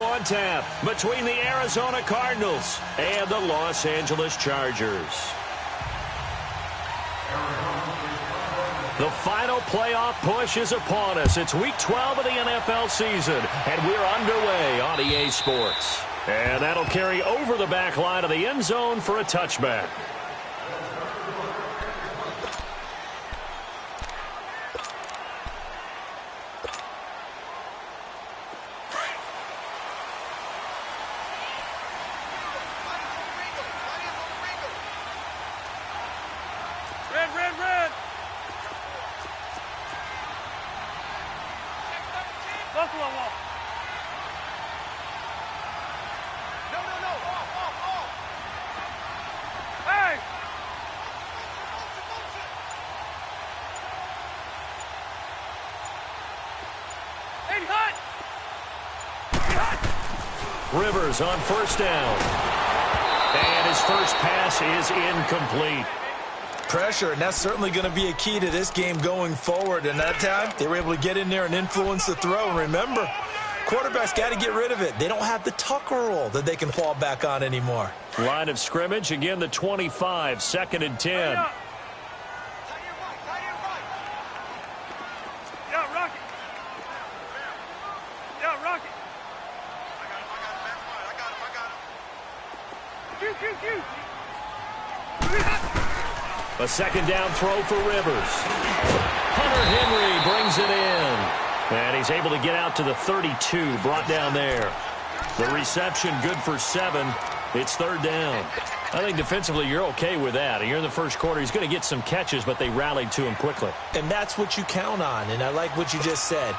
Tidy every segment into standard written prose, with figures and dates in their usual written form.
On tap between the Arizona Cardinals and the Los Angeles Chargers. The final playoff push is upon us. It's Week 12 of the NFL season, and we're underway on EA Sports. And that'll carry over the back line of the end zone for a touchback. Rivers on first down. And his first pass is incomplete. Pressure, and that's certainly going to be a key to this game going forward. And that time, they were able to get in there and influence the throw. And remember, quarterbacks got to get rid of it. They don't have the Tucker rule that they can fall back on anymore. Line of scrimmage, again the 25, 2nd and 10. A second down throw for Rivers. Hunter Henry brings it in. And he's able to get out to the 32, brought down there. The reception good for 7. It's 3rd down. I think defensively you're okay with that. You're in the first quarter. He's going to get some catches, but they rallied to him quickly. And that's what you count on, and I like what you just said.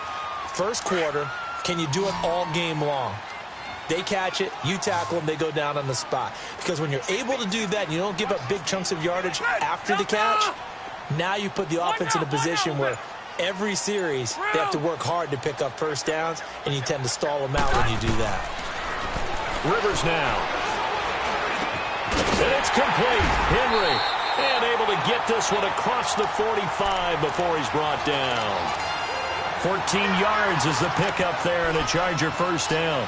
First quarter, can you do it all game long? They catch it, you tackle them, they go down on the spot. Because when you're able to do that and you don't give up big chunks of yardage after the catch, now you put the offense in a position where every series they have to work hard to pick up first downs, and you tend to stall them out when you do that. Rivers now. And it's complete. Henry, and able to get this one across the 45 before he's brought down. 14 yards is the pickup there, and a Charger first down.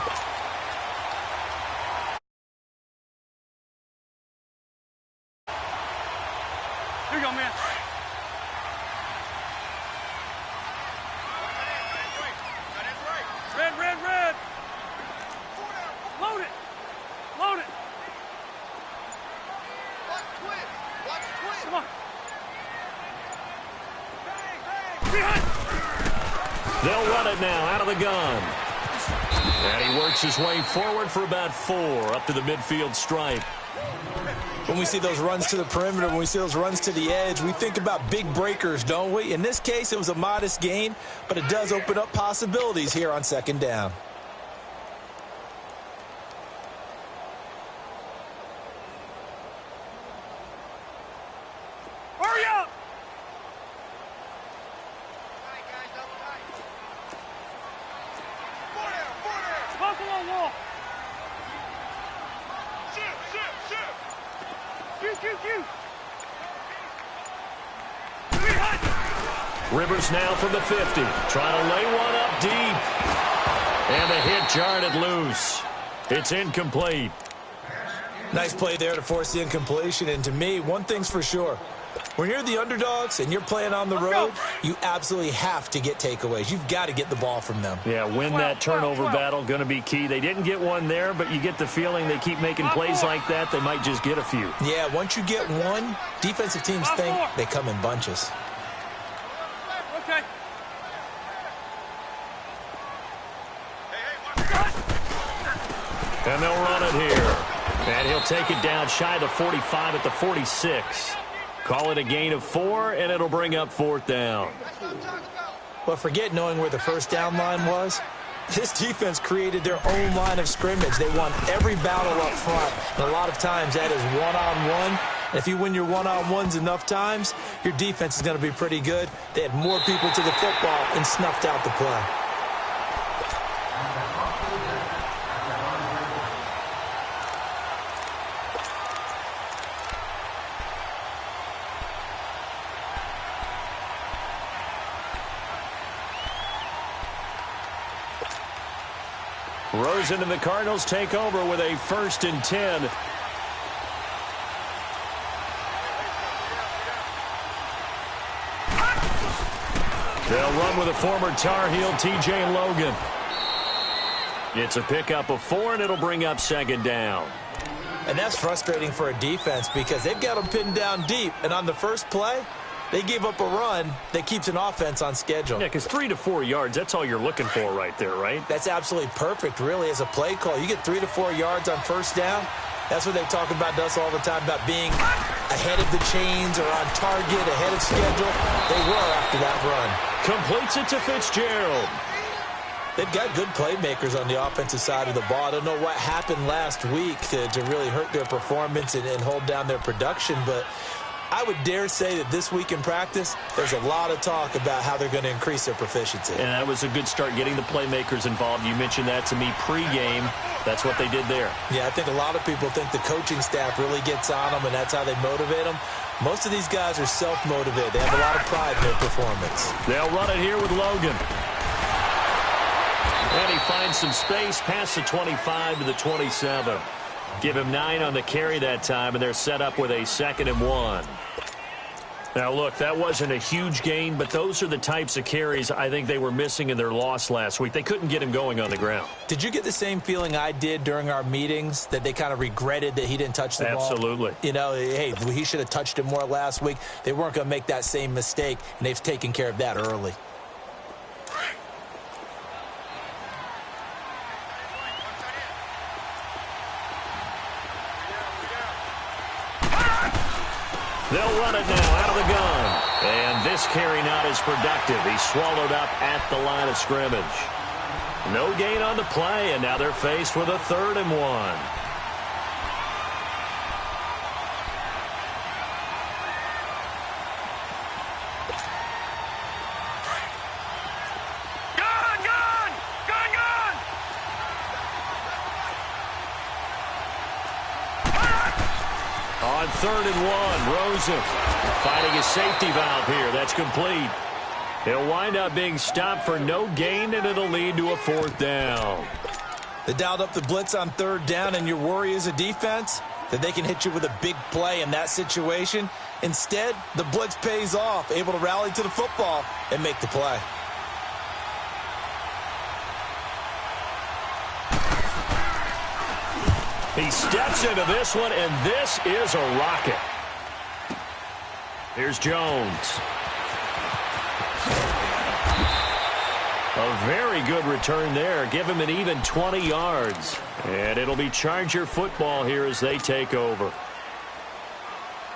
They'll run it now out of the gun. And he works his way forward for about 4 up to the midfield stripe. When we see those runs to the perimeter, when we see those runs to the edge, we think about big breakers, don't we? In this case, it was a modest gain, but it does open up possibilities here on 2nd down. Rivers now from the 50, trying to lay one up deep. And the hit jarred loose. It's incomplete. Nice play there to force the incompletion. And to me, one thing's for sure. When you're the underdogs and you're playing on the road, you absolutely have to get takeaways. You've got to get the ball from them. Yeah, win that turnover battle, going to be key. They didn't get one there, but you get the feeling they keep making plays like that, they might just get a few. Yeah, once you get one, defensive teams think they come in bunches. And they'll run it here. And he'll take it down shy of the 45 at the 46. Call it a gain of 4, and it'll bring up 4th down. Well, forget knowing where the first down line was. This defense created their own line of scrimmage. They won every battle up front. And a lot of times that is one-on-one. And if you win your one-on-ones enough times, your defense is going to be pretty good. They had more people to the football and snuffed out the play. Rosen and the Cardinals take over with a 1st and 10. They'll run with a former Tar Heel, T.J. Logan. It's a pickup of 4, and it'll bring up 2nd down. And that's frustrating for a defense because they've got them pinned down deep. And on the first play, they gave up a run that keeps an offense on schedule. Yeah, because 3 to 4 yards, that's all you're looking for right there, right? That's absolutely perfect, really, as a play call. You get 3 to 4 yards on 1st down. That's what they talk about to us all the time, about being ahead of the chains or on target, ahead of schedule. They were after that run. Completes it to Fitzgerald. They've got good playmakers on the offensive side of the ball. I don't know what happened last week to really hurt their performance and hold down their production, but I would dare say that this week in practice, there's a lot of talk about how they're going to increase their proficiency. And that was a good start, getting the playmakers involved. You mentioned that to me pregame. That's what they did there. Yeah, I think a lot of people think the coaching staff really gets on them, and that's how they motivate them. Most of these guys are self-motivated. They have a lot of pride in their performance. They'll run it here with Logan. And he finds some space past the 25 to the 27. Give him 9 on the carry that time, and they're set up with a 2nd and 1. Now, look, that wasn't a huge gain, but those are the types of carries I think they were missing in their loss last week. They couldn't get him going on the ground. Did you get the same feeling I did during our meetings, that they kind of regretted that he didn't touch the ball? Absolutely. You know, hey, he should have touched it more last week. They weren't going to make that same mistake, and they've taken care of that early. They'll run it now out of the gun. And this carry not as productive. He's swallowed up at the line of scrimmage. No gain on the play, and now they're faced with a 3rd and 1. On 3rd and 1, Rosen finding his safety valve here. That's complete. He'll wind up being stopped for no gain, and it'll lead to a 4th down. They dialed up the blitz on 3rd down, and your worry as a defense that they can hit you with a big play in that situation. Instead, the blitz pays off, able to rally to the football and make the play. He steps into this one, and this is a rocket. Here's Jones. A very good return there. Give him an even 20 yards. And it'll be Charger football here as they take over.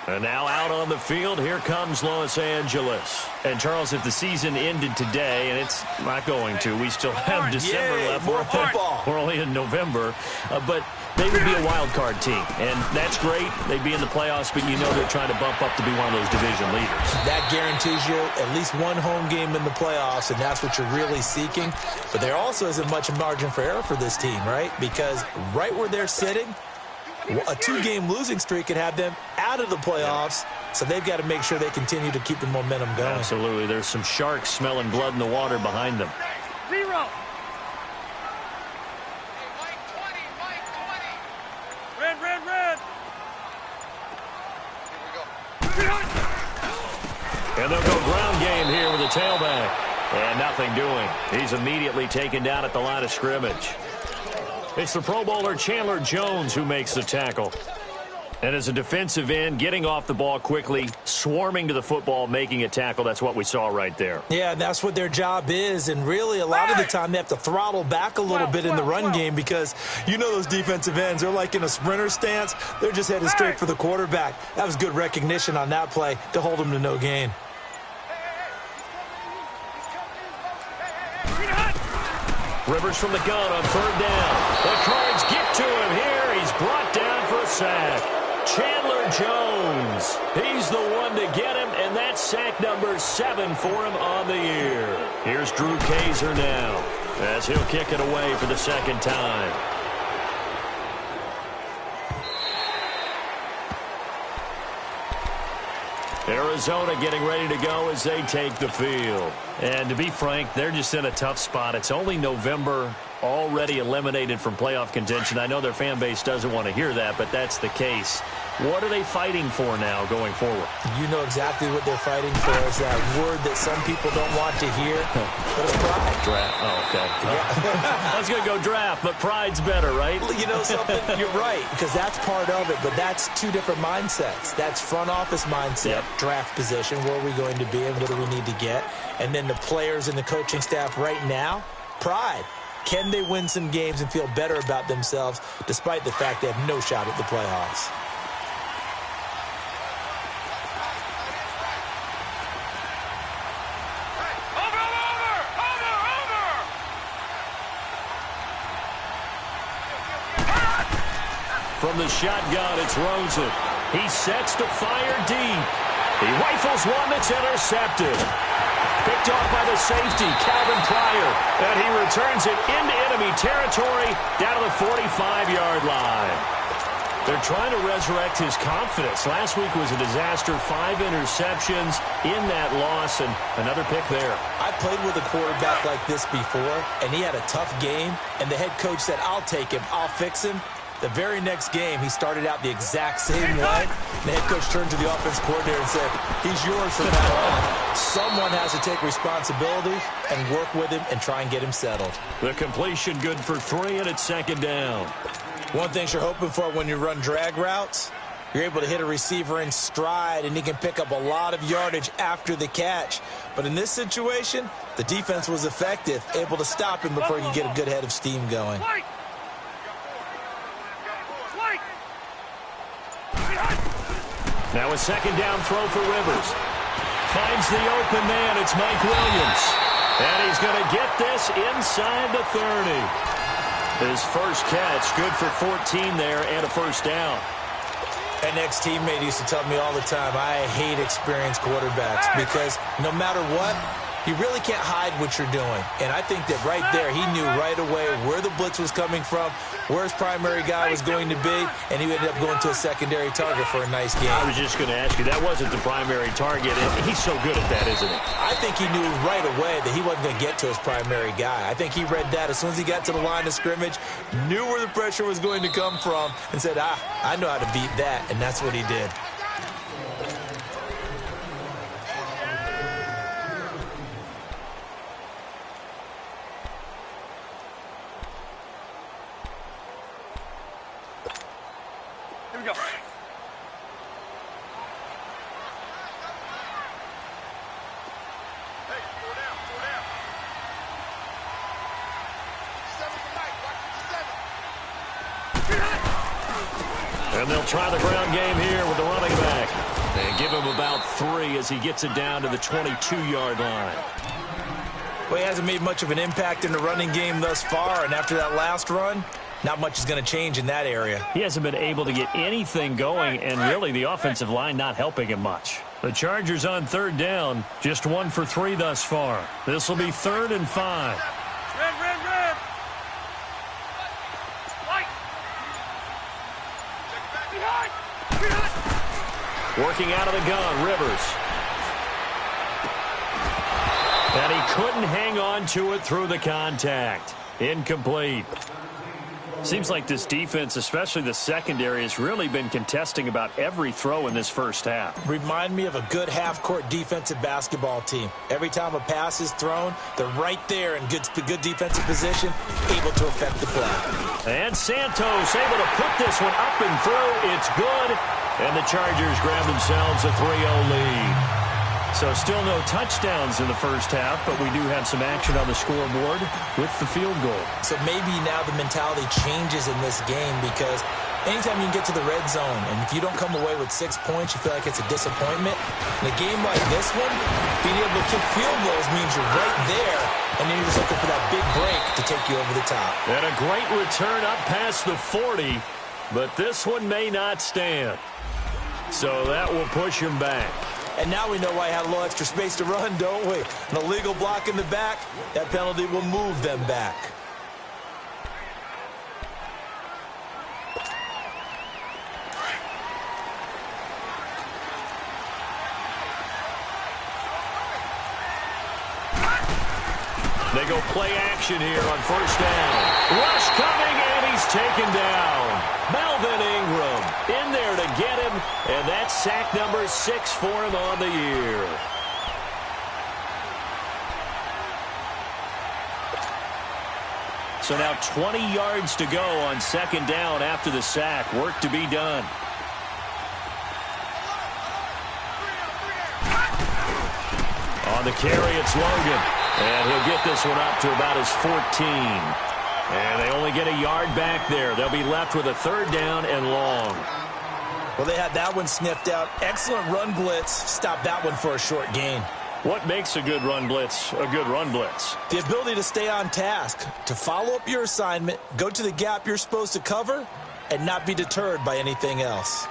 And now out on the field, here comes Los Angeles. And, Charles, if the season ended today, and it's not going to, we still have December left. More football. We're only in November. But they would be a wild card team. And that's great. They'd be in the playoffs, but you know they're trying to bump up to be one of those division leaders. That guarantees you at least one home game in the playoffs, and that's what you're really seeking. But there also isn't much margin for error for this team, right? Because right where they're sitting, a 2-game losing streak could have them out of the playoffs, so they've got to make sure they continue to keep the momentum going. Absolutely. There's some sharks smelling blood in the water behind them. 0. Red, red, red. And they'll go ground game here with a tailback. And nothing doing. He's immediately taken down at the line of scrimmage. It's the Pro Bowler Chandler Jones who makes the tackle. And as a defensive end, getting off the ball quickly, swarming to the football, making a tackle, that's what we saw right there. Yeah, that's what their job is. And really, a lot of the time, they have to throttle back a little bit in the run game because you know those defensive ends, they're like in a sprinter stance. They're just headed straight for the quarterback. That was good recognition on that play to hold them to no gain. Rivers from the gun on 3rd down. The Cards get to him here. He's brought down for a sack. Chandler Jones. He's the one to get him, and that's sack number 7 for him on the year. Here's Drew Kaiser now as he'll kick it away for the 2nd time. Arizona getting ready to go as they take the field. And to be frank, they're just in a tough spot. It's only November, already eliminated from playoff contention. I know their fan base doesn't want to hear that, but that's the case. What are they fighting for now going forward? You know exactly what they're fighting for. Is that word that some people don't want to hear, but it's pride. Draft. Oh, okay. I was going to go draft, but pride's better, right? You know something? You're right, because that's part of it, but that's two different mindsets. That's front office mindset, draft position, where are we going to be and what do we need to get? And then the players and the coaching staff right now, pride. Can they win some games and feel better about themselves despite the fact they have no shot at the playoffs? From the shotgun, it's Rosen. He sets to fire deep. He rifles one that's intercepted. Picked off by the safety, Calvin Pryor. And he returns it into enemy territory down to the 45-yard line. They're trying to resurrect his confidence. Last week was a disaster. 5 interceptions in that loss, and another pick there. I played with a quarterback like this before, and he had a tough game, and the head coach said, I'll take him, I'll fix him. The very next game, he started out the exact same way. The head coach turned to the offense coordinator and said, he's yours from now on. Someone has to take responsibility and work with him and try and get him settled. The completion good for 3, and it's second down. One thing you're hoping for when you run drag routes, you're able to hit a receiver in stride, and he can pick up a lot of yardage after the catch. But in this situation, the defense was effective, able to stop him before he could get a good head of steam going. Now a second down throw for Rivers. Finds the open man. It's Mike Williams. And he's going to get this inside the 30. His first catch, good for 14 there and a first down. An ex-teammate used to tell me all the time, I hate experienced quarterbacks because no matter what, you really can't hide what you're doing. And I think that right there, he knew right away where the blitz was coming from, where his primary guy was going to be, and he ended up going to a secondary target for a nice game. I was just going to ask you, that wasn't the primary target, and he's so good at that, isn't he? I think he knew right away that he wasn't going to get to his primary guy. I think he read that as soon as he got to the line of scrimmage, knew where the pressure was going to come from, and said, I know how to beat that, and that's what he did. And they'll try the ground game here with the running back. And give him about 3 as he gets it down to the 22-yard line. Well, he hasn't made much of an impact in the running game thus far, and after that last run, not much is going to change in that area. He hasn't been able to get anything going, and really the offensive line not helping him much. The Chargers on third down, just 1 for 3 thus far. This will be 3rd and 5. Red. Working out of the gun, Rivers. And he couldn't hang on to it through the contact. Incomplete. Seems like this defense, especially the secondary, has really been contesting about every throw in this first half. Remind me of a good half-court defensive basketball team. Every time a pass is thrown, they're right there in good defensive position, able to affect the play. And Santos able to put this one up and through. It's good. And the Chargers grab themselves a 3-0 lead. So still no touchdowns in the first half, but we do have some action on the scoreboard with the field goal. So maybe now the mentality changes in this game because anytime you can get to the red zone, and if you don't come away with 6 points, you feel like it's a disappointment. In a game like this one, being able to kick field goals means you're right there, and then you're just looking for that big break to take you over the top. And a great return up past the 40, but this one may not stand. So that will push him back. And now we know why he had a little extra space to run, don't we? An illegal block in the back, that penalty will move them back. They go play action here on first down. Rush coming, and he's taken down. Melvin Ingram in there to get him, and that's sack number 6 for him on the year. So now 20 yards to go on second down after the sack. Work to be done. On the carry, it's Logan. And he'll get this one up to about his 14. And they only get a yard back there. They'll be left with a third down and long. Well, they had that one sniffed out. Excellent run blitz. Stop that one for a short gain. What makes a good run blitz a good run blitz? The ability to stay on task, to follow up your assignment, go to the gap you're supposed to cover, and not be deterred by anything else.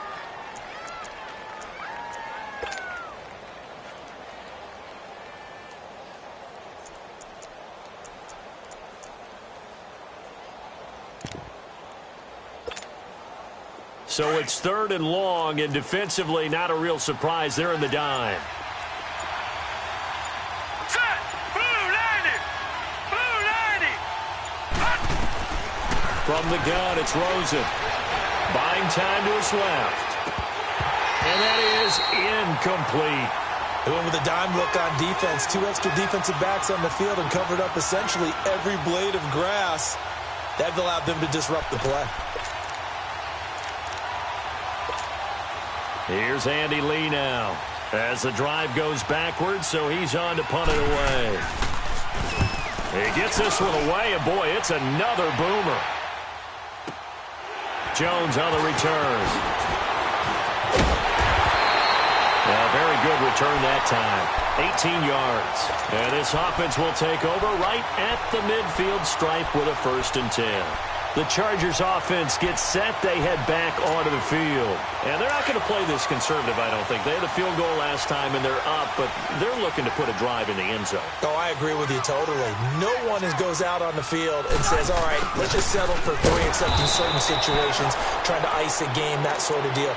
So it's third and long, and defensively not a real surprise. They're in the dime. From the gun, it's Rosen. Buying time to his left. And that is incomplete. They went with a dime look on defense. 2 extra defensive backs on the field and covered up essentially every blade of grass. That allowed them to disrupt the play. Here's Andy Lee now. As the drive goes backwards, so he's on to punt it away. He gets this one away, and boy, it's another boomer. Jones on the return. A very good return that time. 18 yards. And this offense will take over right at the midfield stripe with a 1st and 10. The Chargers offense gets set. They head back onto the field. And they're not going to play this conservative, I don't think. They had a field goal last time, and they're up, but they're looking to put a drive in the end zone. Oh, I agree with you totally. No one goes out on the field and says, all right, let's just settle for 3, except in certain situations, trying to ice a game, that sort of deal.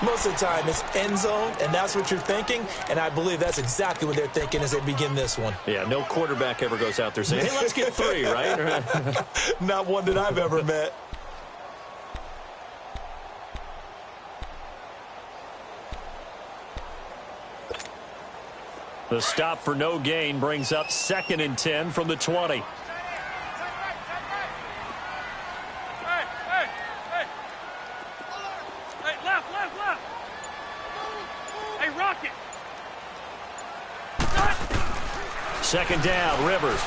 Most of the time, it's end zone, and that's what you're thinking, and I believe that's exactly what they're thinking as they begin this one. Yeah, no quarterback ever goes out there saying, hey, let's get 3, right? Not one that I've ever met. The stop for no gain brings up 2nd and 10 from the 20. Second down, Rivers.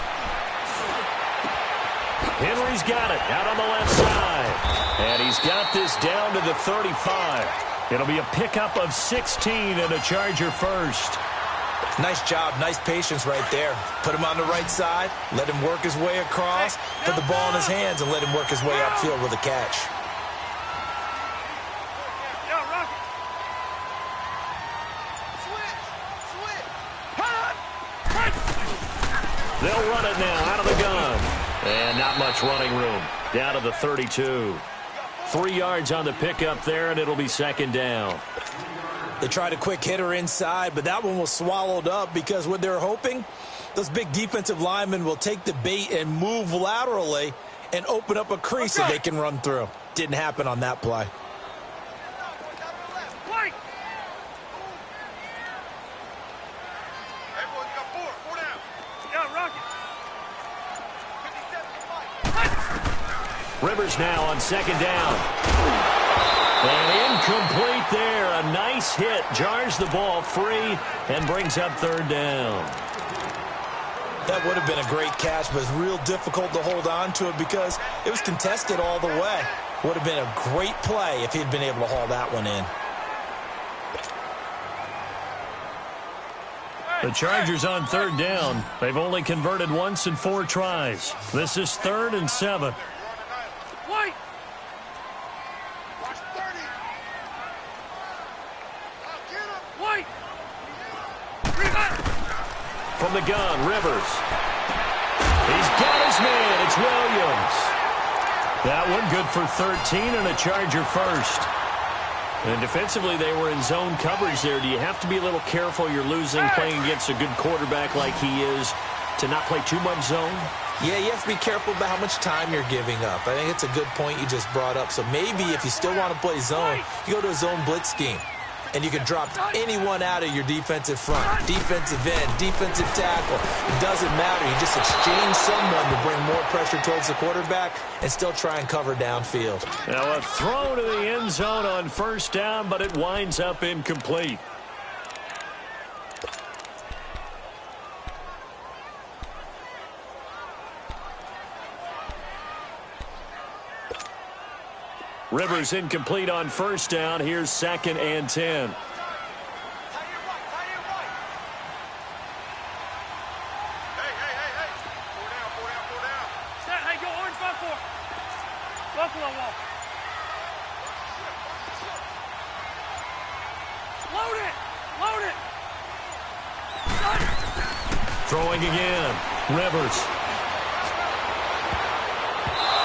Henry's got it out on the left side. And he's got this down to the 35. It'll be a pickup of 16 and a Charger first. Nice job, nice patience right there. Put him on the right side, let him work his way across, put the ball in his hands, and let him work his way upfield with a catch. They'll run it now out of the gun. And not much running room. Down to the 32. 3 yards on the pickup there, and it'll be 2nd down. They tried a quick hitter inside, but that one was swallowed up because what they're hoping, those big defensive linemen will take the bait and move laterally and open up a crease that they can run through. Didn't happen on that play. Rivers now on 2nd down. And incomplete there. A nice hit. Jars the ball free and brings up 3rd down. That would have been a great catch, but it's real difficult to hold on to it because it was contested all the way. Would have been a great play if he'd been able to haul that one in. The Chargers on 3rd down. They've only converted once in 4 tries. This is 3rd and 7. From the gun, Rivers. He's got his man. It's Williams. That one good for 13 and a Charger first. And defensively, they were in zone coverage there. Do you have to be a little careful? You're losing playing against a good quarterback like he is. to not play too much zone? Yeah, you have to be careful about how much time you're giving up. I think it's a good point you just brought up. So maybe if you still want to play zone, you go to a zone blitz scheme. And you can drop anyone out of your defensive front, defensive end, defensive tackle. It doesn't matter. You just exchange someone to bring more pressure towards the quarterback and still try and cover downfield. Now a throw to the end zone on first down, but it winds up incomplete. Rivers incomplete on first down. Here's 2nd and 10. Hey, go orange 5-4. Buffalo wall. Load it. Load it. Throwing again. Rivers.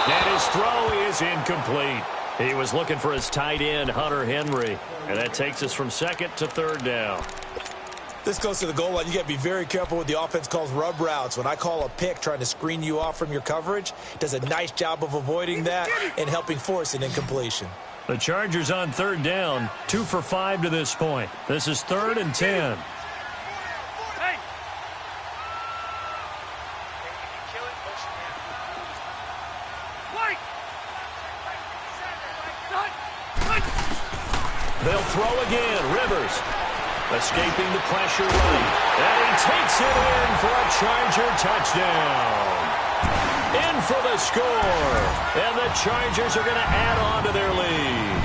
And his throw is incomplete. He was looking for his tight end, Hunter Henry. And that takes us from 2nd to 3rd down. This goes to the goal line. You got to be very careful what the offense calls rub routes. When I call a pick trying to screen you off from your coverage, does a nice job of avoiding that and helping force an incompletion. The Chargers on 3rd down, 2 for 5 to this point. This is 3rd and 10. Hey. White. They'll throw again. Rivers escaping the pressure right. And he takes it in for a Charger touchdown. In for the score. And the Chargers are going to add on to their lead.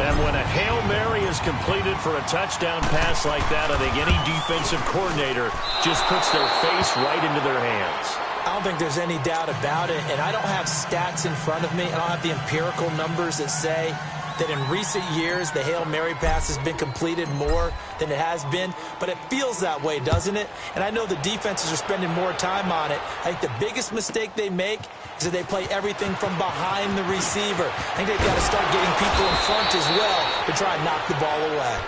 And when a Hail Mary is completed for a touchdown pass like that, I think any defensive coordinator just puts their face right into their hands. I don't think there's any doubt about it, and I don't have stats in front of me. I don't have the empirical numbers that say that in recent years the Hail Mary pass has been completed more than it has been, but it feels that way, doesn't it? And I know the defenses are spending more time on it. I think the biggest mistake they make is that they play everything from behind the receiver. I think they've got to start getting people in front as well to try and knock the ball away.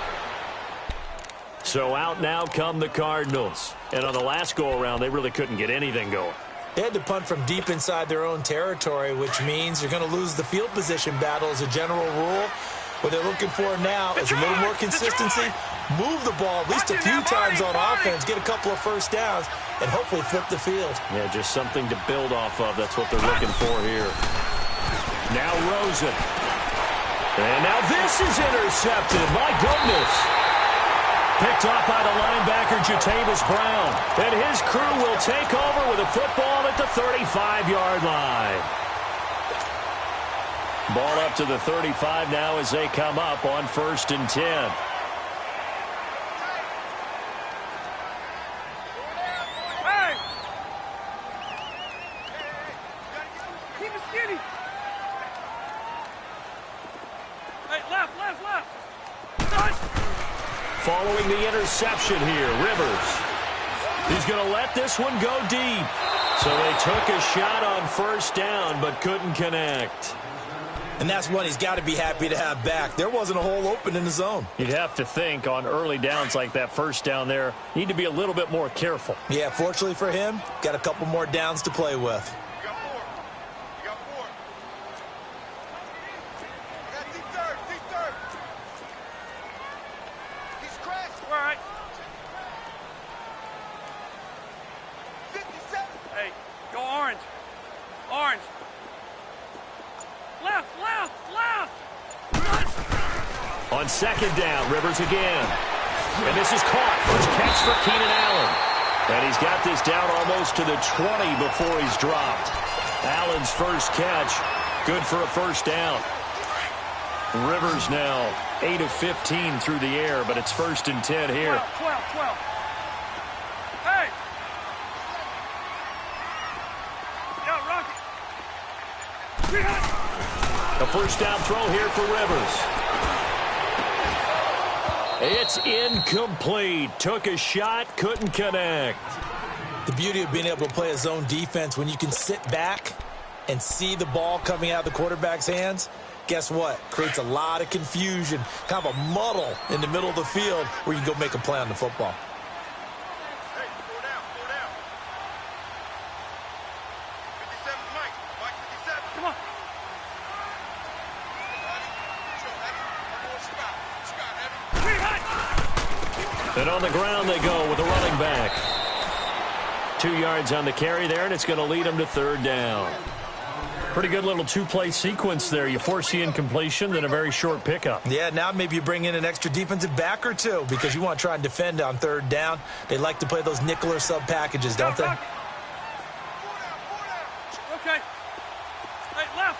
So out now come the Cardinals. And on the last go-around, they really couldn't get anything going. They had to punt from deep inside their own territory, which means you're going to lose the field position battle as a general rule. What they're looking for now is a little more consistency, move the ball at least a few times on offense, get a couple of first downs, and hopefully flip the field. Yeah, just something to build off of. That's what they're looking for here. Now Rosen. And now this is intercepted. My goodness. Picked off by the linebacker, Jatavis Brown. And his crew will take over with a football at the 35-yard line. Ball up to the 35 now as they come up on 1st and 10. Hey. Keep it skinny. Hey, left. Following the interception here, Rivers. He's going to let this one go deep. So they took a shot on first down, but couldn't connect. And that's one he's got to be happy to have back. There wasn't a hole open in the zone. You'd have to think on early downs like that first down there, you need to be a little bit more careful. Yeah, fortunately for him, got a couple more downs to play with. On 2nd down, Rivers again. And this is caught. First catch for Keenan Allen. And he's got this down almost to the 20 before he's dropped. Allen's first catch, good for a first down. Rivers now 8 of 15 through the air, but it's 1st and 10 here. 12. Hey! Yo, Rocky! A first down throw here for Rivers. It's incomplete. Took a shot, couldn't connect. The beauty of being able to play a zone defense when you can sit back and see the ball coming out of the quarterback's hands, guess what? Creates a lot of confusion, kind of a muddle in the middle of the field where you can go make a play on the football. Come on. And on the ground they go with a running back. 2 yards on the carry there, and it's going to lead them to third down. Pretty good little two-play sequence there. You force the incompletion, then a very short pickup. Yeah, now maybe you bring in an extra defensive back or two because you want to try and defend on third down. They like to play those nickel or sub packages, don't they? Okay. Hey, left.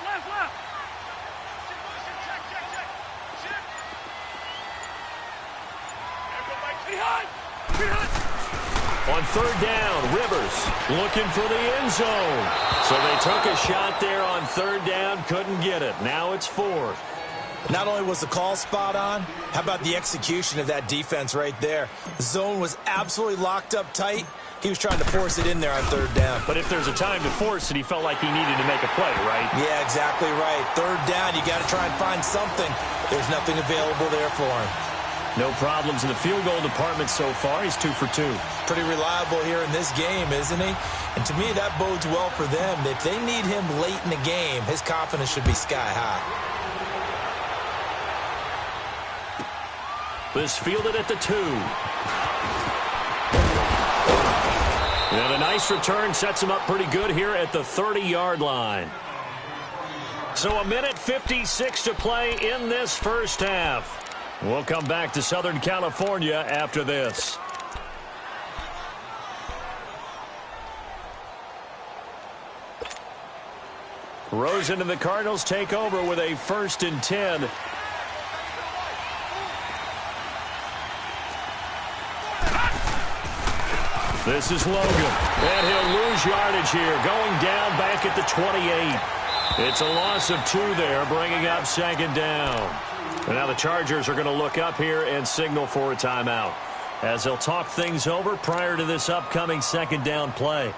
Behind. On third down, Rivers looking for the end zone. So they took a shot there on third down, couldn't get it. Now it's fourth. Not only was the call spot on, how about the execution of that defense right there? The zone was absolutely locked up tight. He was trying to force it in there on third down. But if there's a time to force it, he felt like he needed to make a play, right? Yeah, exactly right. Third down, you got to try and find something. There's nothing available there for him. No problems in the field goal department so far. He's 2 for 2. Pretty reliable here in this game, isn't he? And to me, that bodes well for them. If they need him late in the game, his confidence should be sky high. This fielded at the 2. And a nice return sets him up pretty good here at the 30-yard line. So 1:56 to play in this first half. We'll come back to Southern California after this. Rosen and the Cardinals take over with a 1st and 10. This is Logan, and he'll lose yardage here, going down back at the 28. It's a loss of 2 there, bringing up 2nd down. And now the Chargers are going to look up here and signal for a timeout as they'll talk things over prior to this upcoming 2nd down play.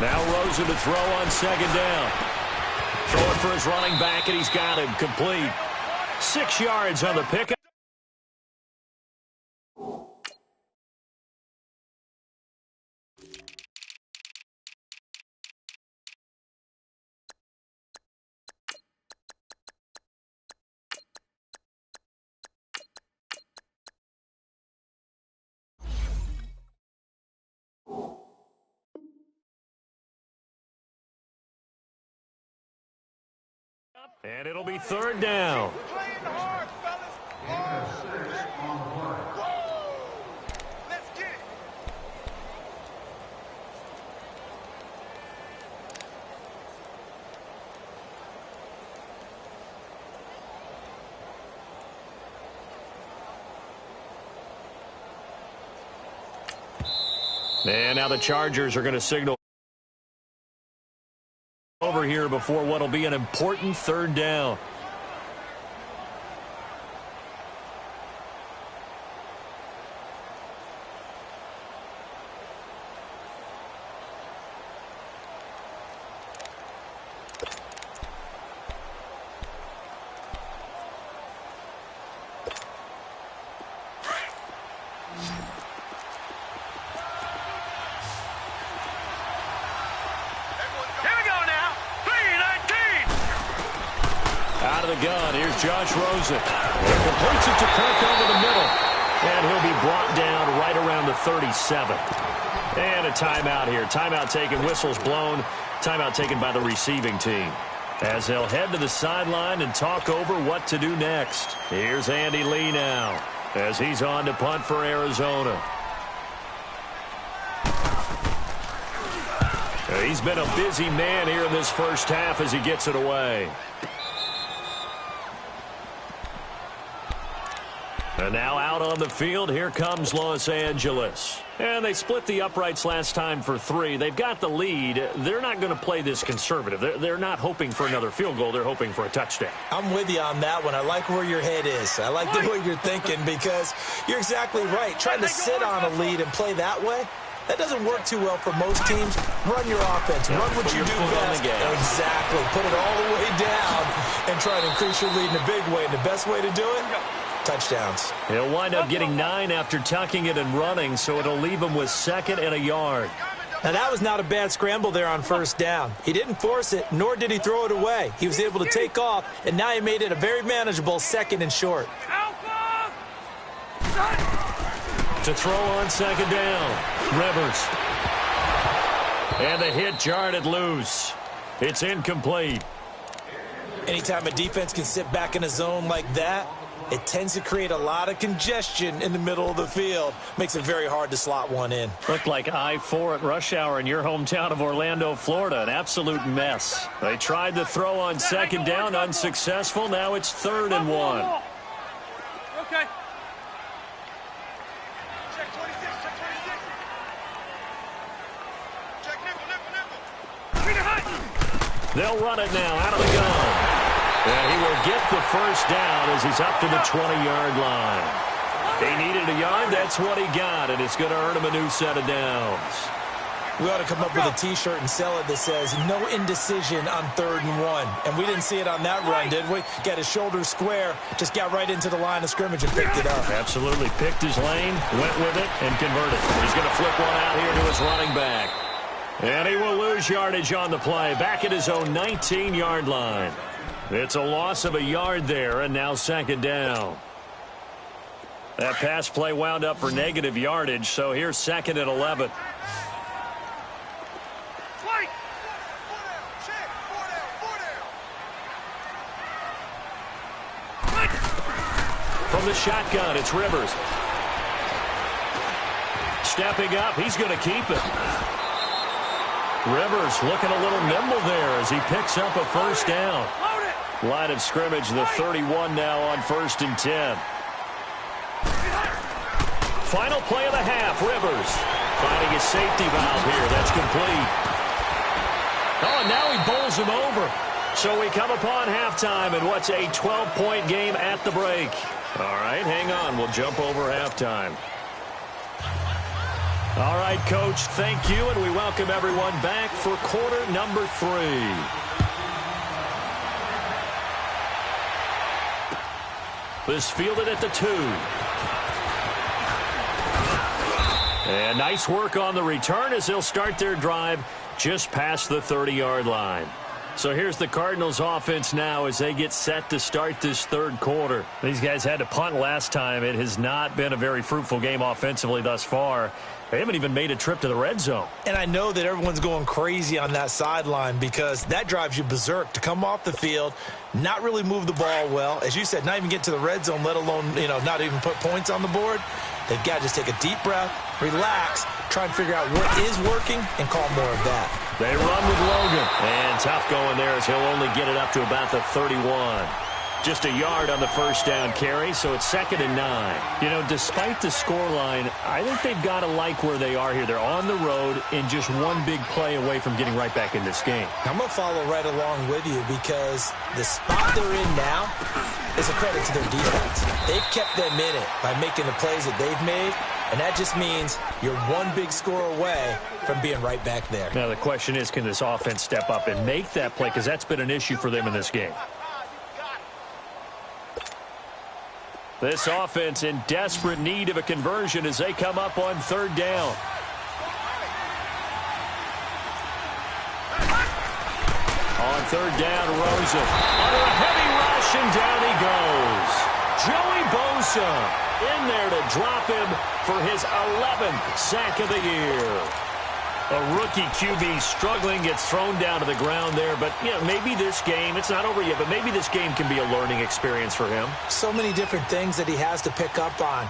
Now Rosen to throw on 2nd down. Throwing for his running back, and he's got him complete. 6 yards on the pickup. And it'll be 3rd down. Let's get it. And now the Chargers are going to signal over here before what will be an important 3rd down. Out of the gun, here's Josh Rosen. He completes it to Kirk over the middle. And he'll be brought down right around the 37. And a timeout here. Timeout taken, whistles blown. Timeout taken by the receiving team. As they'll head to the sideline and talk over what to do next. Here's Andy Lee now as he's on to punt for Arizona. He's been a busy man here in this first half as he gets it away. And now out on the field, here comes Los Angeles. And they split the uprights last time for 3. They've got the lead. They're not going to play this conservative. They're not hoping for another field goal. They're hoping for a touchdown. I'm with you on that one. I like where your head is. I like the way you're thinking because you're exactly right. Trying to sit on a lead and play that way, That doesn't work too well for most teams. Run your offense. Run what you do best. Exactly. Put it all the way down and try to increase your lead in a big way. And the best way to do it, touchdowns. He'll wind up getting 9 after tucking it and running, so it'll leave him with 2nd and a yard. Now, that was not a bad scramble there on first down. He didn't force it, nor did he throw it away. He was able to take off, and now he made it a very manageable 2nd and short. To throw on 2nd down, Rivers. And the hit jarred it loose. It's incomplete. Anytime a defense can sit back in a zone like that, it tends to create a lot of congestion in the middle of the field. Makes it very hard to slot one in. Looked like I-4 at rush hour in your hometown of Orlando, Florida. An absolute mess. They tried to throw on 2nd down, unsuccessful. Now it's 3rd and 1. Okay. Check 26, check 26. Check nickel. They'll run it now out of the gun. And he will get the first down as he's up to the 20-yard line. He needed a yard. That's what he got, and it's going to earn him a new set of downs. We ought to come up with a T-shirt and sell it that says, no indecision on 3rd and 1. And we didn't see it on that run, did we? Got his shoulder square, just got right into the line of scrimmage and picked it up. Absolutely. Picked his lane, went with it, and converted. He's going to flip one out here to his running back. And he will lose yardage on the play, back at his own 19-yard line. It's a loss of a yard there, and now 2nd down. That pass play wound up for negative yardage, so here's 2nd and 11. From the shotgun, it's Rivers. Stepping up, he's going to keep it. Rivers looking a little nimble there as he picks up a first down. Line of scrimmage, the 31 now on 1st and 10. Final play of the half, Rivers finding his safety valve here. That's complete. Oh, and now he bowls him over. So we come upon halftime in what's a 12-point game at the break. All right, hang on. We'll jump over halftime. All right, Coach, thank you, and we welcome everyone back for quarter number 3. This fielded at the 2. And nice work on the return as they'll start their drive just past the 30-yard line. So here's the Cardinals offense now as they get set to start this 3rd quarter. These guys had to punt last time. It has not been a very fruitful game offensively thus far. They haven't even made a trip to the red zone. And I know that everyone's going crazy on that sideline because that drives you berserk to come off the field, not really move the ball well. As you said, not even get to the red zone, let alone, not even put points on the board. They've got to just take a deep breath, relax, try and figure out what is working, and call more of that. They run with Logan. And tough going there as he'll only get it up to about the 31. Just a yard on the first down carry, so it's 2nd and 9. Despite the scoreline, I think they've got to like where they are here. They're on the road and just one big play away from getting right back in this game. I'm going to follow right along with you because the spot they're in now is a credit to their defense. They've kept them in it by making the plays that they've made, and that just means you're one big score away from being right back there. Now the question is, can this offense step up and make that play? Because that's been an issue for them in this game. This offense in desperate need of a conversion as they come up on 3rd down. On 3rd down, Rosen under a heavy rush, and down he goes. Joey Bosa in there to drop him for his 11th sack of the year. A rookie QB struggling, gets thrown down to the ground there. But, maybe this game, it's not over yet, but maybe this game can be a learning experience for him. So many different things that he has to pick up on.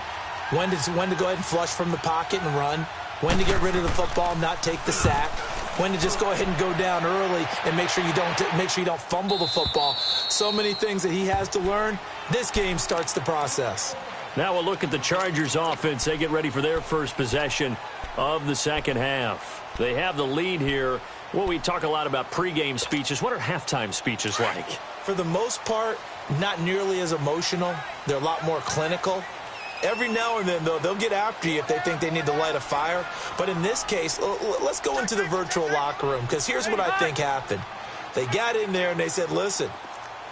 When to go ahead and flush from the pocket and run. When to get rid of the football and not take the sack. When to just go ahead and go down early and make sure you don't fumble the football. So many things that he has to learn. This game starts the process. Now we'll look at the Chargers offense. They get ready for their first possession of the second half. They have the lead here. Well, we talk a lot about pregame speeches. What are halftime speeches like? For the most part, not nearly as emotional. They're a lot more clinical. Every now and then, though, they'll get after you if they think they need to light a fire. But in this case, let's go into the virtual locker room, because here's what I think happened. They got in there and they said, listen,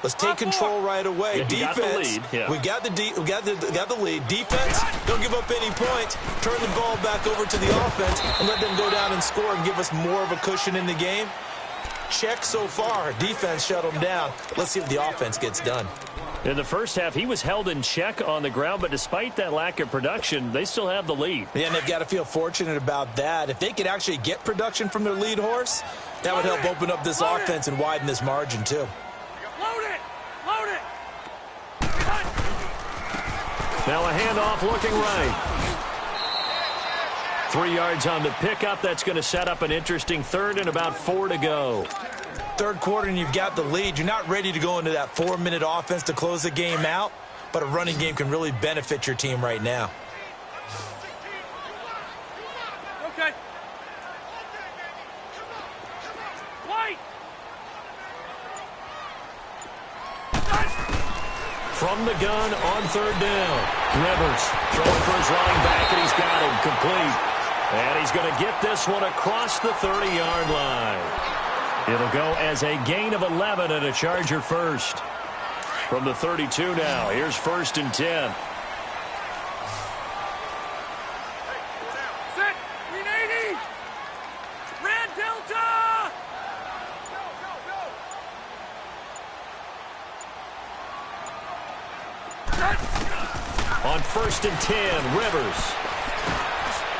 let's take control right away. Yeah, Defense, we got the lead. Defense, don't give up any points. Turn the ball back over to the offense and let them go down and score and give us more of a cushion in the game. Check so far. Defense shut them down. Let's see if the offense gets done. In the first half, he was held in check on the ground, but despite that lack of production, they still have the lead. Yeah, and they've got to feel fortunate about that. If they could actually get production from their lead horse, that would help open up this offense and widen this margin, too. Load it! Load it! Now a handoff looking right. 3 yards on the pickup. That's going to set up an interesting third and about 4 to go. Third quarter and you've got the lead. You're not ready to go into that 4-minute offense to close the game out, but a running game can really benefit your team right now. Okay. White! From the gun on third down. Rivers throwing for his running back, and he's got him complete. And he's going to get this one across the 30-yard line. It'll go as a gain of 11 and a Charger first. From the 32 now, here's 1st and 10. Set! 380! Red Delta! On 1st and 10, Rivers.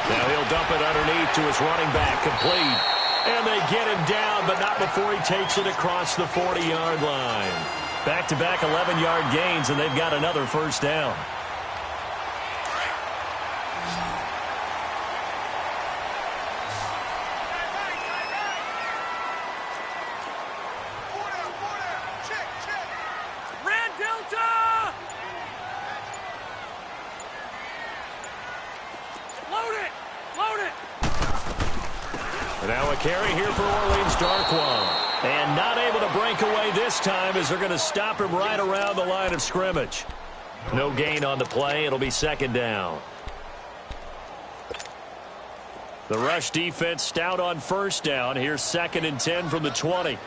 Now he'll dump it underneath to his running back, complete. And they get him down, but not before he takes it across the 40-yard line. Back-to-back 11-yard gains, and they've got another first down. Red Delta! Load it! Load it! Now a carry here for Orleans Darkwa. And not able to break away this time as they're going to stop him right around the line of scrimmage. No gain on the play. It'll be 2nd down. The rush defense stout on 1st down. Here's 2nd and 10 from the 20.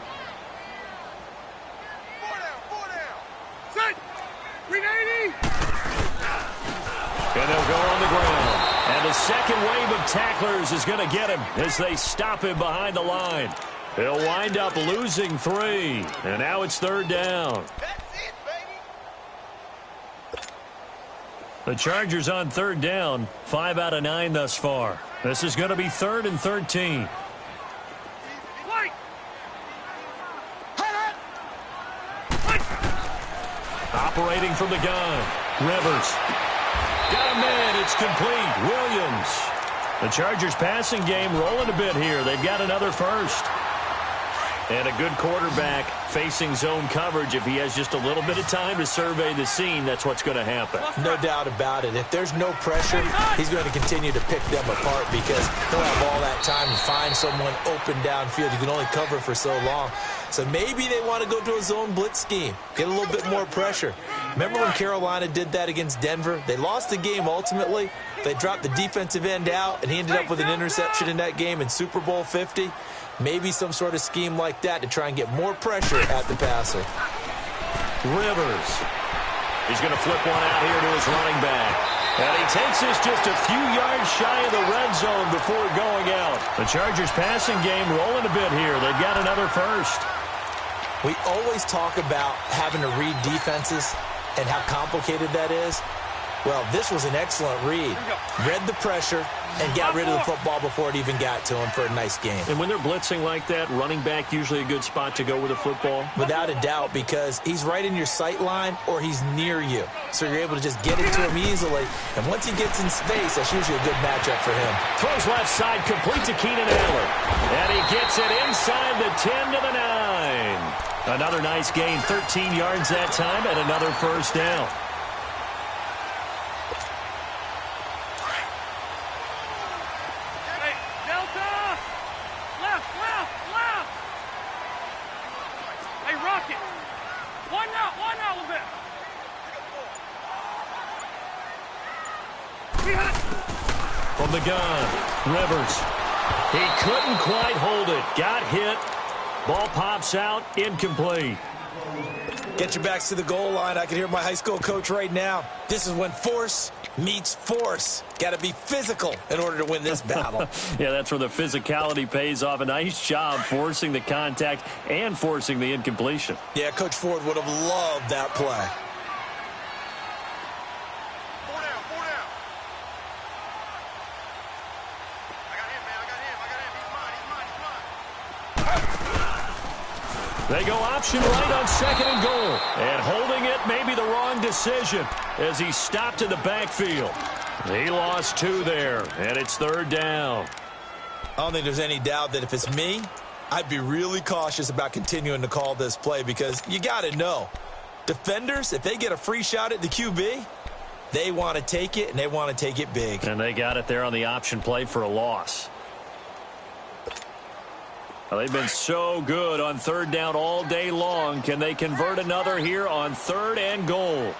Set! 380! And they'll go on the ground. And the second wave of tacklers is going to get him as they stop him behind the line. They'll wind up losing 3. And now it's 3rd down. That's it, baby! The Chargers on 3rd down, 5 out of 9 thus far. This is going to be 3rd and 13. White! Operating from the gun. Rivers. Got a man. It's complete. Williams. The Chargers passing game rolling a bit here. They've got another first. And a good quarterback facing zone coverage. If he has just a little bit of time to survey the scene, that's what's going to happen. No doubt about it. If there's no pressure, he's going to continue to pick them apart because he'll have all that time to find someone open downfield. You can only cover for so long. So maybe they want to go to a zone blitz scheme, get a little bit more pressure. Remember when Carolina did that against Denver? They lost the game ultimately. They dropped the defensive end out, and he ended up with an interception in that game in Super Bowl 50. Maybe some sort of scheme like that to try and get more pressure at the passer. Rivers. He's going to flip one out here to his running back. And he takes this just a few yards shy of the red zone before going out. The Chargers passing game rolling a bit here. They've got another first. We always talk about having to read defenses and how complicated that is. Well, this was an excellent read. Read the pressure and got rid of the football before it even got to him for a nice game. And when they're blitzing like that, running back usually a good spot to go with a football? Without a doubt, because he's right in your sight line or he's near you. So you're able to just get it to him easily. And once he gets in space, that's usually a good matchup for him. Throws left side, complete to Keenan Allen. And he gets it inside the 10 to the 9. Another nice gain, 13 yards that time, and another first down. From the gun, Rivers. He couldn't quite hold it. Got hit. Ball pops out, incomplete. Get your backs to the goal line. I can hear my high school coach right now. This is when force meets force. Got to be physical in order to win this battle. Yeah, that's where the physicality pays off. A nice job forcing the contact and forcing the incompletion. Yeah, Coach Ford would have loved that play. They go option right on second and goal. And holding it may be the wrong decision as he stopped in the backfield. He lost 2 there, and it's third down. I don't think there's any doubt that if it's me, I'd be really cautious about continuing to call this play because you got to know, defenders, if they get a free shot at the QB, they want to take it, and they want to take it big. And they got it there on the option play for a loss. Well, they've been so good on third down all day long. Can they convert another here on third and goal? Hey,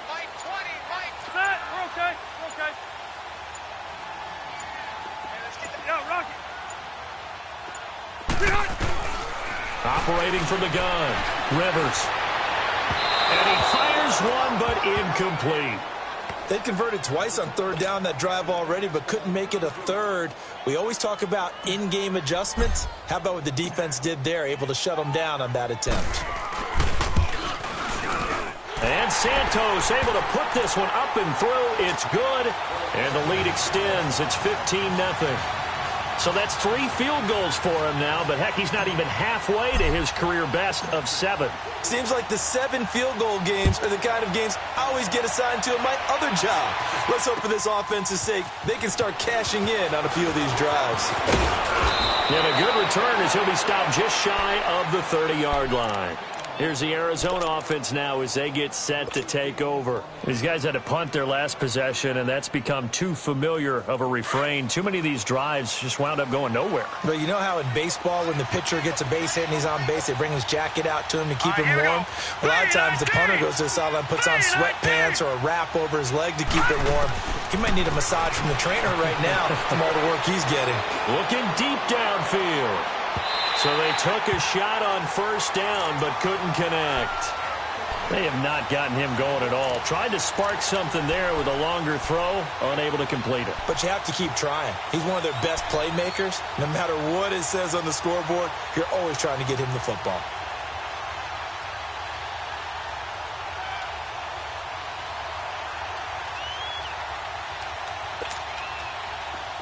Mike 20, Mike. Set. We're okay. We're okay. Hey, let's get the... Yo, Rocky. Operating from the gun, Rivers. And he fires one, but incomplete. They converted twice on third down that drive already, but couldn't make it a third. We always talk about in-game adjustments. How about what the defense did there, able to shut them down on that attempt? And Santos able to put this one up and through. It's good. And the lead extends. It's 15-0. So that's 3 field goals for him now, but heck, he's not even halfway to his career best of 7. Seems like the 7 field goal games are the kind of games I always get assigned to in my other job. Let's hope for this offense's sake they can start cashing in on a few of these drives. And a good return as he'll be stopped just shy of the 30-yard line. Here's the Arizona offense now as they get set to take over. These guys had to punt their last possession, and that's become too familiar of a refrain. Too many of these drives just wound up going nowhere. But you know how in baseball, when the pitcher gets a base hit and he's on base, they bring his jacket out to him to keep him warm? A lot of times the punter goes to the sideline, puts on sweatpants or a wrap over his leg to keep it warm. He might need a massage from the trainer right now from all the work he's getting. Looking deep downfield. So they took a shot on first down, but couldn't connect. They have not gotten him going at all. Tried to spark something there with a longer throw, unable to complete it. But you have to keep trying. He's one of their best playmakers. No matter what it says on the scoreboard, you're always trying to get him the football.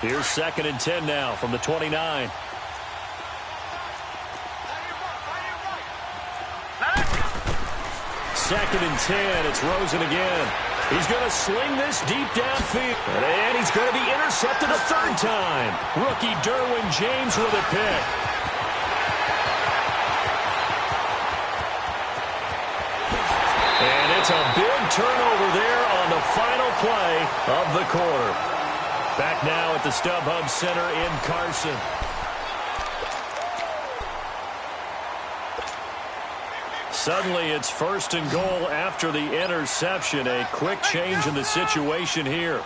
Here's 2nd and 10 now from the 29. Second and 10. It's Rosen again. He's going to sling this deep downfield. And he's going to be intercepted a third time. Rookie Derwin James with a pick. And it's a big turnover there on the final play of the quarter. Back now at the StubHub Center in Carson. Suddenly, it's 1st and goal after the interception. A quick change in the situation here.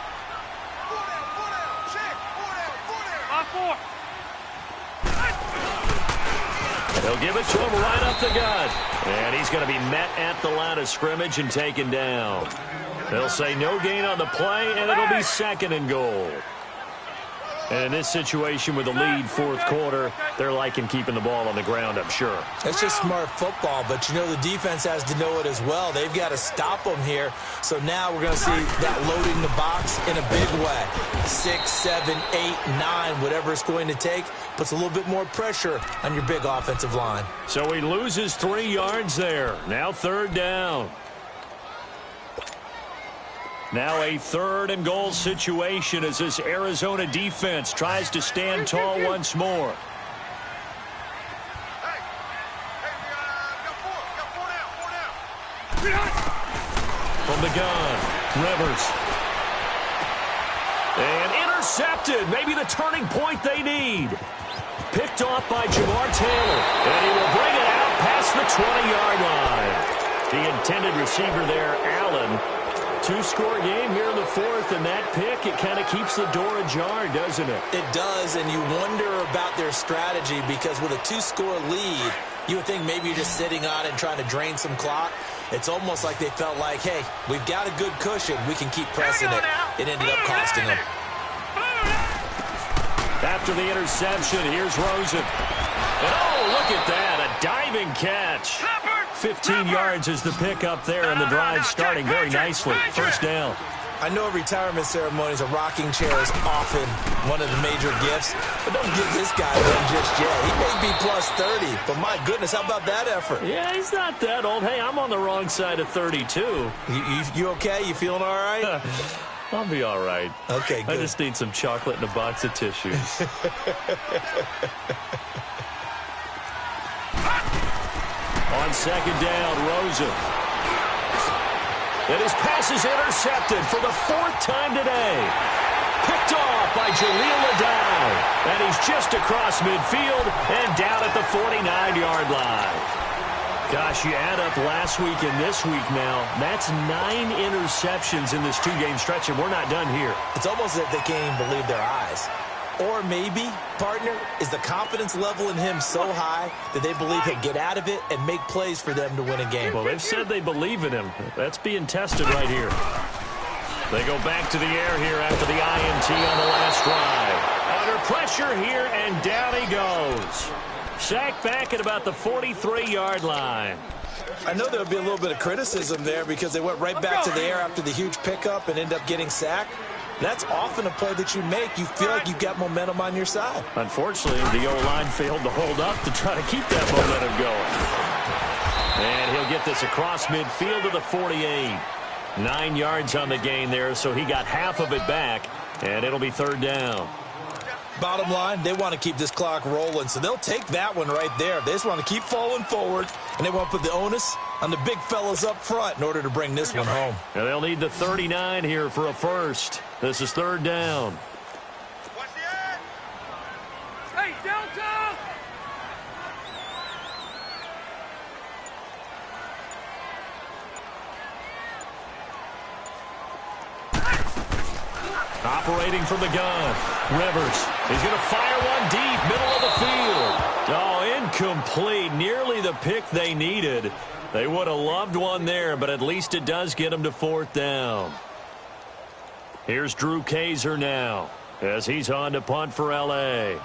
They'll give it to him right up the gut. And he's going to be met at the line of scrimmage and taken down. They'll say no gain on the play, and it'll be 2nd and goal. And in this situation with the lead 4th quarter, they're liking keeping the ball on the ground, I'm sure. It's just smart football, but you know the defense has to know it as well. They've got to stop them here. So now we're going to see that loading the box in a big way. 6, 7, 8, 9, whatever it's going to take, puts a little bit more pressure on your big offensive line. So he loses 3 yards there. Now 3rd down. Now a 3rd and goal situation as this Arizona defense tries to stand tall once more. From the gun, Rivers. And intercepted. Maybe the turning point they need. Picked off by Jamar Taylor. And he will bring it out past the 20-yard line. The intended receiver there, Allen, two-score game here in the fourth, and that pick, it kind of keeps the door ajar, doesn't it? It does, and you wonder about their strategy because with a two-score lead, you would think maybe you're just sitting on it and trying to drain some clock. It's almost like they felt like, hey, we've got a good cushion. We can keep pressing it. It ended up costing them. After the interception, here's Rosen. And oh, look at that, a diving catch. 15 yards is the pickup there, and the drive starting very nicely. First down. I know retirement ceremonies, a rocking chair is often one of the major gifts, but don't give this guy one just yet. He may be plus 30, but my goodness, how about that effort? Yeah, he's not that old. Hey, I'm on the wrong side of 32. You okay? You feeling all right? I'll be all right. Okay, good. I just need some chocolate and a box of tissues. On second down, Rosen. And his pass is intercepted for the fourth time today. Picked off by Jaleel Ladau. And he's just across midfield and down at the 49-yard line. Gosh, you add up last week and this week now, that's 9 interceptions in this two-game stretch, and we're not done here. It's almost as if they can't even believe their eyes. Or maybe, partner, is the confidence level in him so high that they believe he'll get out of it and make plays for them to win a game. Well, they've said they believe in him. That's being tested right here. They go back to the air here after the INT on the last drive. Under pressure here, and down he goes. Sacked back at about the 43-yard line. I know there'll be a little bit of criticism there because they went right back to the air after the huge pickup and end up getting sacked. That's often a play that you make. You feel like you've got momentum on your side. Unfortunately, the O-line failed to hold up to try to keep that momentum going. And he'll get this across midfield to the 48. 9 yards on the gain there, so he got half of it back, and it'll be third down. Bottom line, they want to keep this clock rolling, so they'll take that one right there. They just want to keep falling forward, and they want to put the onus on the big fellas up front in order to bring this one home. And they'll need the 39 here for a first. This is third down. Watch the end. Hey, Delta! Operating from the gun, Rivers. He's going to fire one deep, middle of the field. Oh, incomplete. Nearly the pick they needed. They would have loved one there, but at least it does get them to fourth down. Here's Drew Kaiser now as he's on to punt for L.A.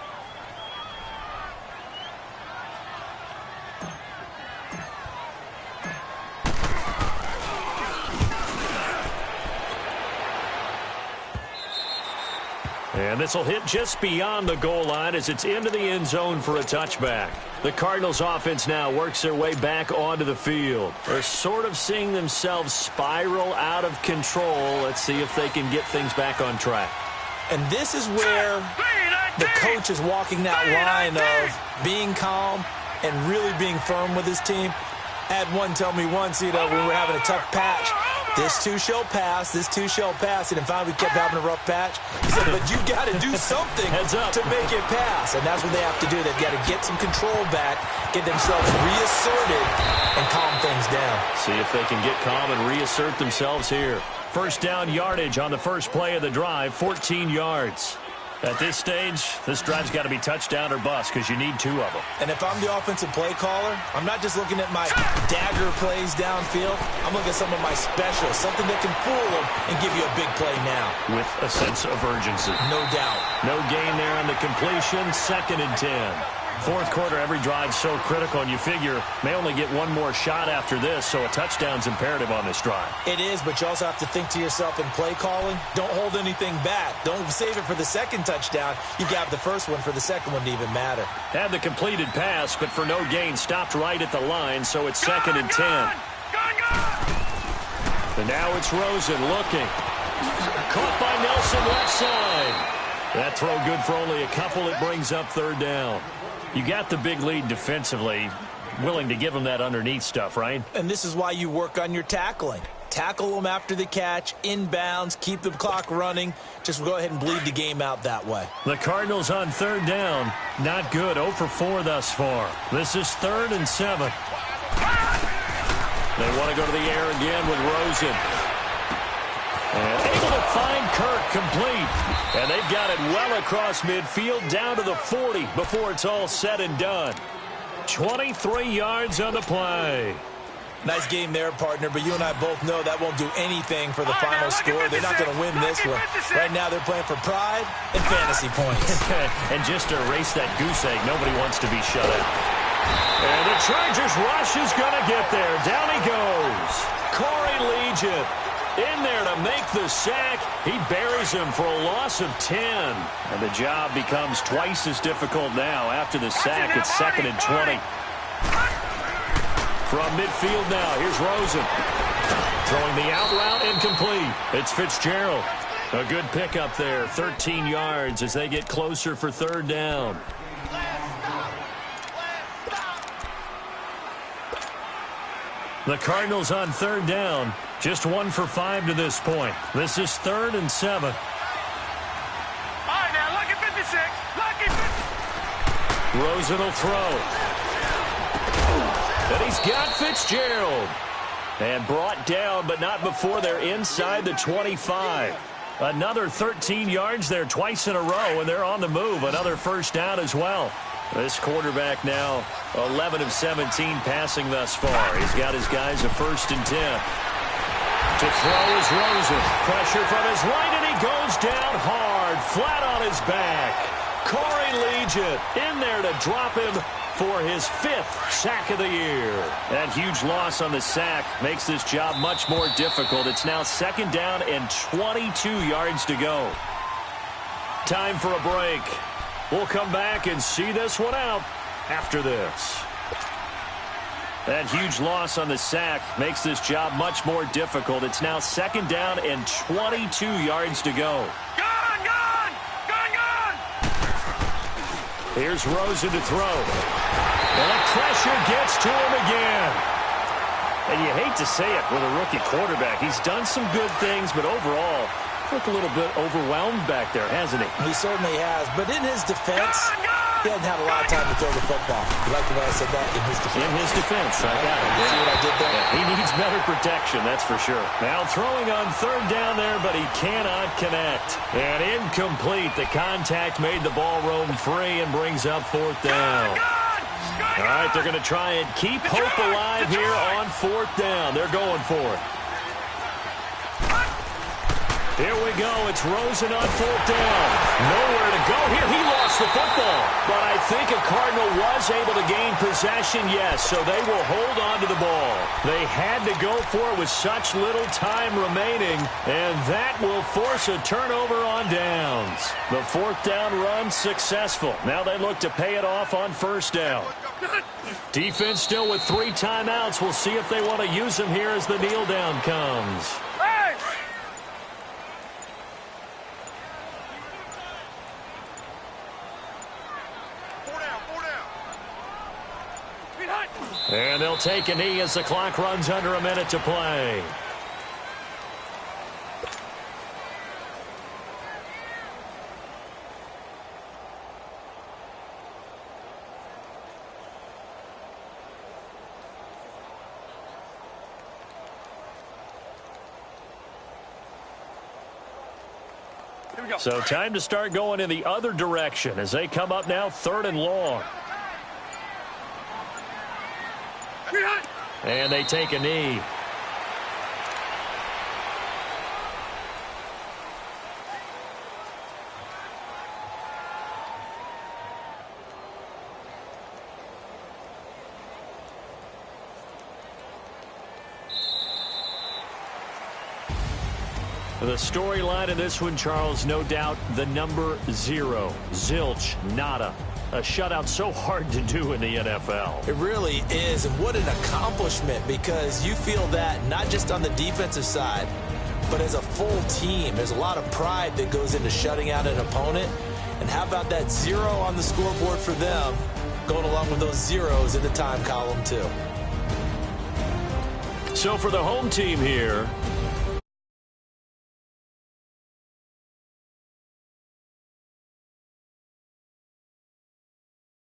And this will hit just beyond the goal line as it's into the end zone for a touchback. The Cardinals offense now works their way back onto the field. They're sort of seeing themselves spiral out of control. Let's see if they can get things back on track. And this is where the coach is walking that line of being calm and really being firm with his team. I had one tell me once, when we were having a tough patch, this too shall pass, this too shall pass. And finally we kept having a rough patch. He said, but you got to do something to make it pass. And that's what they have to do. They've got to get some control back, get themselves reasserted, and calm things down. See if they can get calm and reassert themselves here. First down yardage on the first play of the drive, 14 yards. At this stage, this drive's got to be touchdown or bust because you need 2 of them. And if I'm the offensive play caller, I'm not just looking at my dagger plays downfield. I'm looking at some of my specials, something that can fool them and give you a big play now. With a sense of urgency. No doubt. No gain there on the completion, 2nd and 10. Fourth quarter, every drive's so critical, and you figure may only get one more shot after this, so a touchdown's imperative on this drive. It is, but you also have to think to yourself in play calling, don't hold anything back. Don't save it for the second touchdown. You got the first one for the second one to even matter. Had the completed pass, but for no gain, stopped right at the line, so it's 2nd and 10. And now it's Rosen looking. Caught by Nelson left side. That throw good for only a couple. It brings up third down. You got the big lead defensively, willing to give them that underneath stuff, right? And this is why you work on your tackling. Tackle them after the catch, inbounds, keep the clock running. Just go ahead and bleed the game out that way. The Cardinals on third down, not good. 0 for 4 thus far. This is 3rd and 7. They want to go to the air again with Rosen. And able to find Kirk complete. And they've got it well across midfield down to the 40 before it's all said and done. 23 yards on the play. Nice game there, partner, but you and I both know that won't do anything for the final score. They're not going to win this one. Right now they're playing for pride and fantasy points. And just to erase that goose egg, nobody wants to be shut out. And the Chargers rush is going to get there. Down he goes. Corey Legion in there to make the sack. He buries him for a loss of 10. And the job becomes twice as difficult now. After the sack, it's 2nd and 20. From midfield now, here's Rosen. Throwing the out route incomplete. It's Fitzgerald. A good pickup there. 13 yards as they get closer for 3rd down. The Cardinals on 3rd down. Just 1 for 5 to this point. This is 3rd and 7. All right, now, lucky 56. Lucky 50. Rosen will throw. And he's got Fitzgerald. And brought down, but not before they're inside the 25. Another 13 yards there twice in a row, and they're on the move. Another 1st down as well. This quarterback now 11 of 17 passing thus far. He's got his guys a 1st and 10. To throw is Rosen. Pressure from his right, and he goes down hard, flat on his back. Corey Legion in there to drop him for his 5th sack of the year. That huge loss on the sack makes this job much more difficult. It's now 2nd down and 22 yards to go. Time for a break. We'll come back and see this one out after this. That huge loss on the sack makes this job much more difficult. It's now 2nd down and 22 yards to go. Gone, gone, gone, gone. Here's Rosen to throw. And the pressure gets to him again. And you hate to say it with a rookie quarterback. He's done some good things, but overall, looked a little bit overwhelmed back there, hasn't he? He certainly has. But in his defense, he hasn't had a lot of time to throw the football. You like the way I said that? In his defense. In his defense. I got it. See what I did there? Yeah, he needs better protection, that's for sure. Now throwing on 3rd down there, but he cannot connect. And incomplete. The contact made the ball roam free and brings up 4th down. All right, they're going to try and keep hope alive here on 4th down. They're going for it. Here we go. It's Rosen on 4th down. Nowhere to go here. He lost the football. But I think a Cardinal was able to gain possession, yes, so they will hold on to the ball. They had to go for it with such little time remaining, and that will force a turnover on downs. The 4th down run successful. Now they look to pay it off on 1st down. Defense still with 3 timeouts. We'll see if they want to use them here as the kneel down comes. Hey! And they'll take a knee as the clock runs under a minute to play. So time to start going in the other direction as they come up now 3rd and long. And they take a knee. The storyline in this one, Charles, no doubt the number 0. Zilch, nada. A shutout so hard to do in the NFL. It really is, and what an accomplishment, because you feel that not just on the defensive side, but as a full team. There's a lot of pride that goes into shutting out an opponent. And how about that 0 on the scoreboard for them, going along with those zeros in the time column too. So for the home team here,